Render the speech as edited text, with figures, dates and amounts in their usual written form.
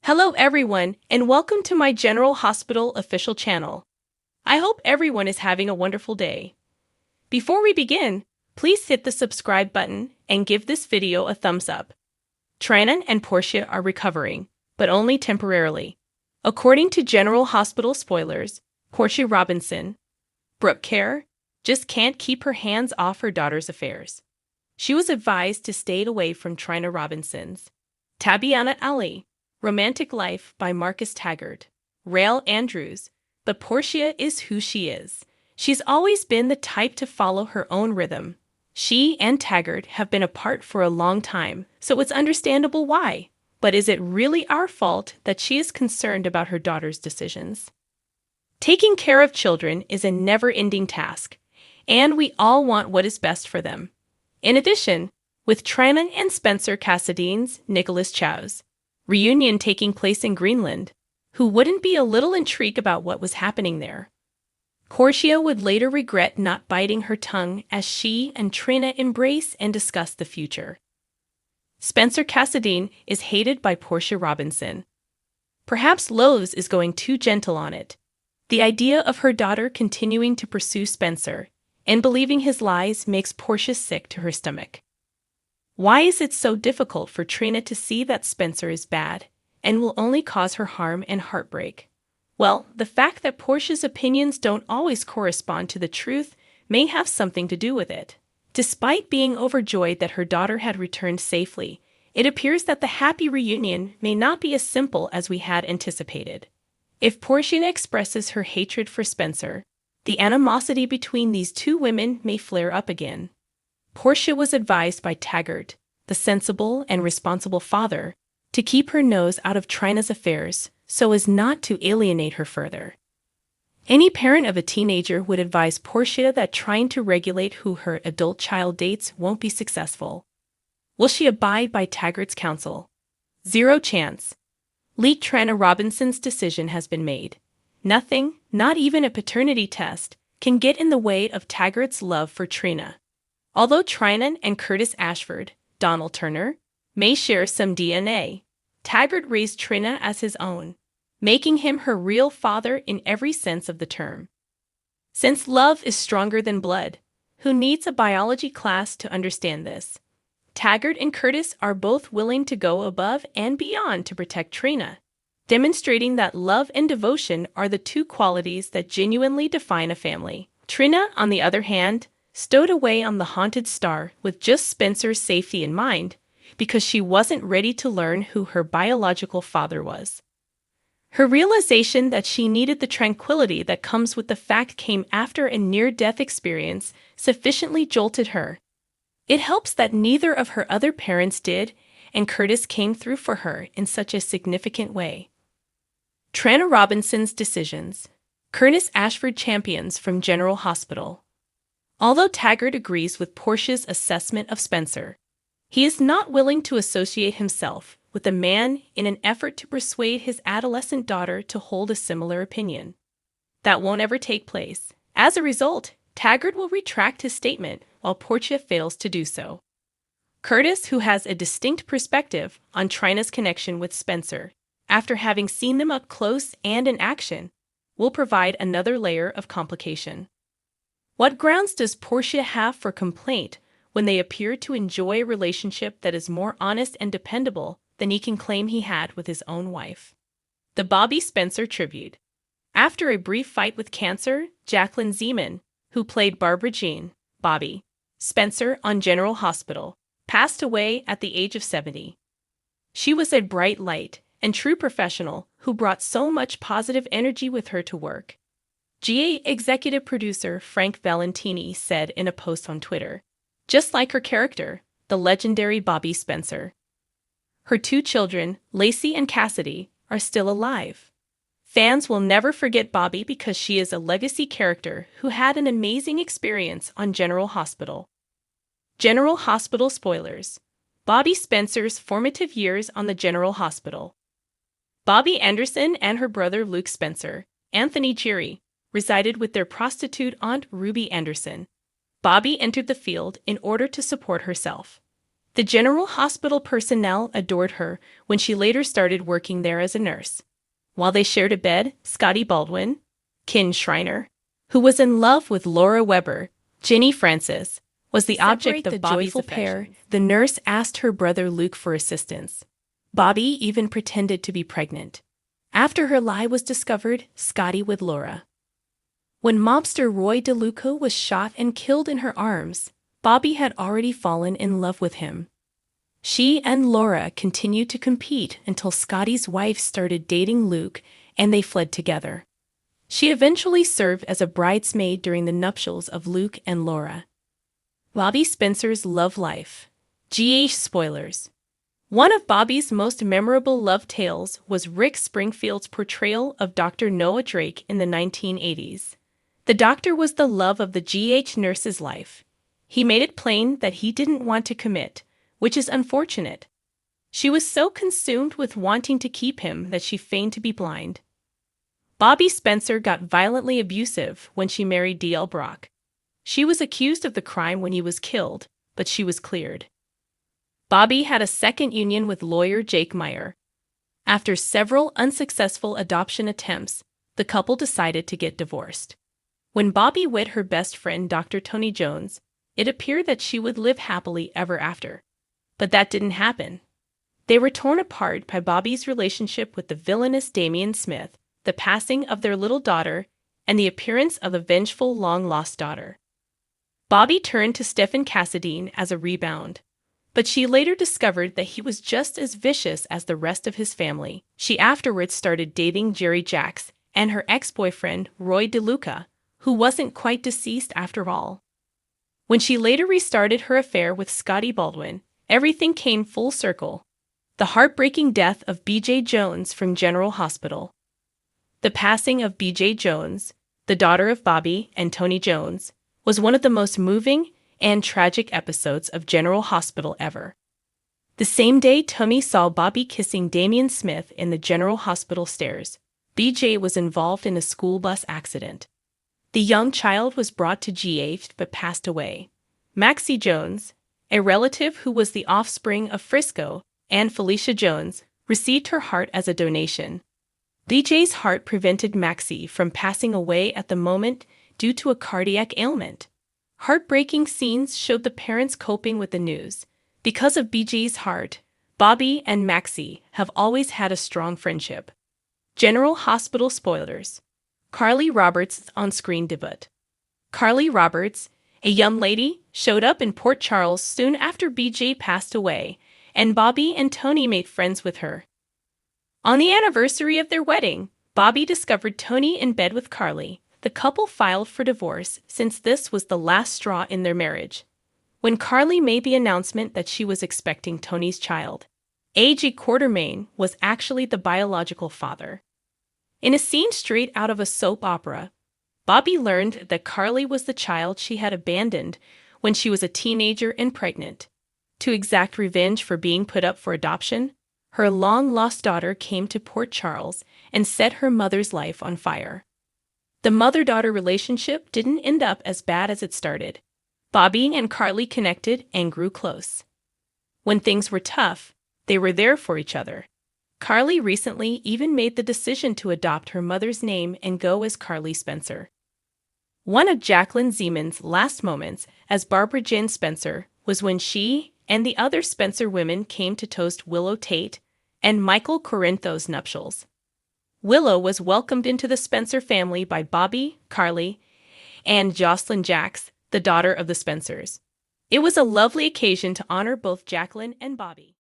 Hello everyone, and welcome to my General Hospital official channel. I hope everyone is having a wonderful day. Before we begin, please hit the subscribe button and give this video a thumbs up. Trina and Portia are recovering, but only temporarily. According to General Hospital spoilers, Portia Robinson, Brooke Care, just can't keep her hands off her daughter's affairs. She was advised to stay away from Trina Robinson's Tabiana Ali Romantic Life by Marcus Taggart, Rael Andrews, but Portia is who she is. She's always been the type to follow her own rhythm. She and Taggart have been apart for a long time, so it's understandable why. But is it really our fault that she is concerned about her daughter's decisions? Taking care of children is a never-ending task, and we all want what is best for them. In addition, with Trina and Spencer Cassadine's Nicholas Chow's reunion taking place in Greenland, who wouldn't be a little intrigued about what was happening there? Portia would later regret not biting her tongue as she and Trina embrace and discuss the future. Spencer Cassadine is hated by Portia Robinson. Perhaps Lowe's is going too gentle on it. The idea of her daughter continuing to pursue Spencer and believing his lies makes Portia sick to her stomach. Why is it so difficult for Trina to see that Spencer is bad and will only cause her harm and heartbreak? Well, the fact that Portia's opinions don't always correspond to the truth may have something to do with it. Despite being overjoyed that her daughter had returned safely, it appears that the happy reunion may not be as simple as we had anticipated. If Portia expresses her hatred for Spencer, the animosity between these two women may flare up again. Portia was advised by Taggart, the sensible and responsible father, to keep her nose out of Trina's affairs so as not to alienate her further. Any parent of a teenager would advise Portia that trying to regulate who her adult child dates won't be successful. Will she abide by Taggart's counsel? Zero chance. Trina Robinson's decision has been made. Nothing, not even a paternity test, can get in the way of Taggart's love for Trina. Although Trina and Curtis Ashford, Donald Turner, may share some DNA, Taggart raised Trina as his own, making him her real father in every sense of the term. Since love is stronger than blood, who needs a biology class to understand this? Taggart and Curtis are both willing to go above and beyond to protect Trina, demonstrating that love and devotion are the two qualities that genuinely define a family. Trina, on the other hand, stowed away on the haunted star with just Spencer's safety in mind because she wasn't ready to learn who her biological father was. Her realization that she needed the tranquility that comes with the fact came after a near-death experience sufficiently jolted her. It helps that neither of her other parents did, and Curtis came through for her in such a significant way. Trina Robinson's decisions. Curtis Ashford champions from General Hospital. Although Taggart agrees with Portia's assessment of Spencer, he is not willing to associate himself with a man in an effort to persuade his adolescent daughter to hold a similar opinion. That won't ever take place. As a result, Taggart will retract his statement while Portia fails to do so. Curtis, who has a distinct perspective on Trina's connection with Spencer, after having seen them up close and in action, will provide another layer of complication. What grounds does Portia have for complaint when they appear to enjoy a relationship that is more honest and dependable than he can claim he had with his own wife? The Bobby Spencer tribute. After a brief fight with cancer, Jacqueline Zeman, who played Barbara Jean, Bobby Spencer on General Hospital, passed away at the age of 70. She was a bright light and true professional who brought so much positive energy with her to work. GA executive producer Frank Valentini said in a post on Twitter, "Just like her character, the legendary Bobby Spencer. Her two children, Lacey and Cassidy, are still alive. Fans will never forget Bobby because she is a legacy character who had an amazing experience on General Hospital." General Hospital spoilers. Bobby Spencer's formative years on the General Hospital. Bobby Anderson and her brother Luke Spencer, Anthony Geary, resided with their prostitute aunt Ruby Anderson. Bobby entered the field in order to support herself. The General Hospital personnel adored her when she later started working there as a nurse. While they shared a bed, Scotty Baldwin, Ken Schreiner, who was in love with Laura Weber, Jenny Francis, was the object of Bobby's joyful pair. The nurse asked her brother Luke for assistance. Bobby even pretended to be pregnant. After her lie was discovered, Scotty with Laura. When mobster Roy DeLuca was shot and killed in her arms, Bobby had already fallen in love with him. She and Laura continued to compete until Scotty's wife started dating Luke and they fled together. She eventually served as a bridesmaid during the nuptials of Luke and Laura. Bobby Spencer's love life. GH spoilers. One of Bobby's most memorable love tales was Rick Springfield's portrayal of Dr. Noah Drake in the 1980s. The doctor was the love of the GH nurse's life. He made it plain that he didn't want to commit, which is unfortunate. She was so consumed with wanting to keep him that she feigned to be blind. Bobby Spencer got violently abusive when she married D.L. Brock. She was accused of the crime when he was killed, but she was cleared. Bobby had a second union with lawyer Jake Meyer. After several unsuccessful adoption attempts, the couple decided to get divorced. When Bobby wed her best friend Dr. Tony Jones, it appeared that she would live happily ever after. But that didn't happen. They were torn apart by Bobby's relationship with the villainous Damian Smith, the passing of their little daughter, and the appearance of a vengeful long-lost daughter. Bobby turned to Stephen Cassadine as a rebound, but she later discovered that he was just as vicious as the rest of his family. She afterwards started dating Jerry Jacks and her ex-boyfriend Roy DeLuca, who wasn't quite deceased after all. When she later restarted her affair with Scotty Baldwin, everything came full circle. The heartbreaking death of B.J. Jones from General Hospital. The passing of B.J. Jones, the daughter of Bobby and Tony Jones, was one of the most moving and tragic episodes of General Hospital ever. The same day Tony saw Bobby kissing Damian Smith in the General Hospital stairs, B.J. was involved in a school bus accident. The young child was brought to GH but passed away. Maxie Jones, a relative who was the offspring of Frisco and Felicia Jones, received her heart as a donation. BJ's heart prevented Maxie from passing away at the moment due to a cardiac ailment. Heartbreaking scenes showed the parents coping with the news. Because of BJ's heart, Bobby and Maxie have always had a strong friendship. General Hospital spoilers. Carly Roberts' on-screen debut. Carly Roberts, a young lady, showed up in Port Charles soon after BJ passed away, and Bobby and Tony made friends with her. On the anniversary of their wedding, Bobby discovered Tony in bed with Carly. The couple filed for divorce since this was the last straw in their marriage. When Carly made the announcement that she was expecting Tony's child, A.G. Quartermain was actually the biological father. In a scene straight out of a soap opera, Bobby learned that Carly was the child she had abandoned when she was a teenager and pregnant. To exact revenge for being put up for adoption, her long-lost daughter came to Port Charles and set her mother's life on fire. The mother-daughter relationship didn't end up as bad as it started. Bobby and Carly connected and grew close. When things were tough, they were there for each other. Carly recently even made the decision to adopt her mother's name and go as Carly Spencer. One of Jacqueline Zeman's last moments as Barbara Jane Spencer was when she and the other Spencer women came to toast Willow Tate and Michael Corinthos' nuptials. Willow was welcomed into the Spencer family by Bobby, Carly, and Jocelyn Jacks, the daughter of the Spencers. It was a lovely occasion to honor both Jacqueline and Bobby.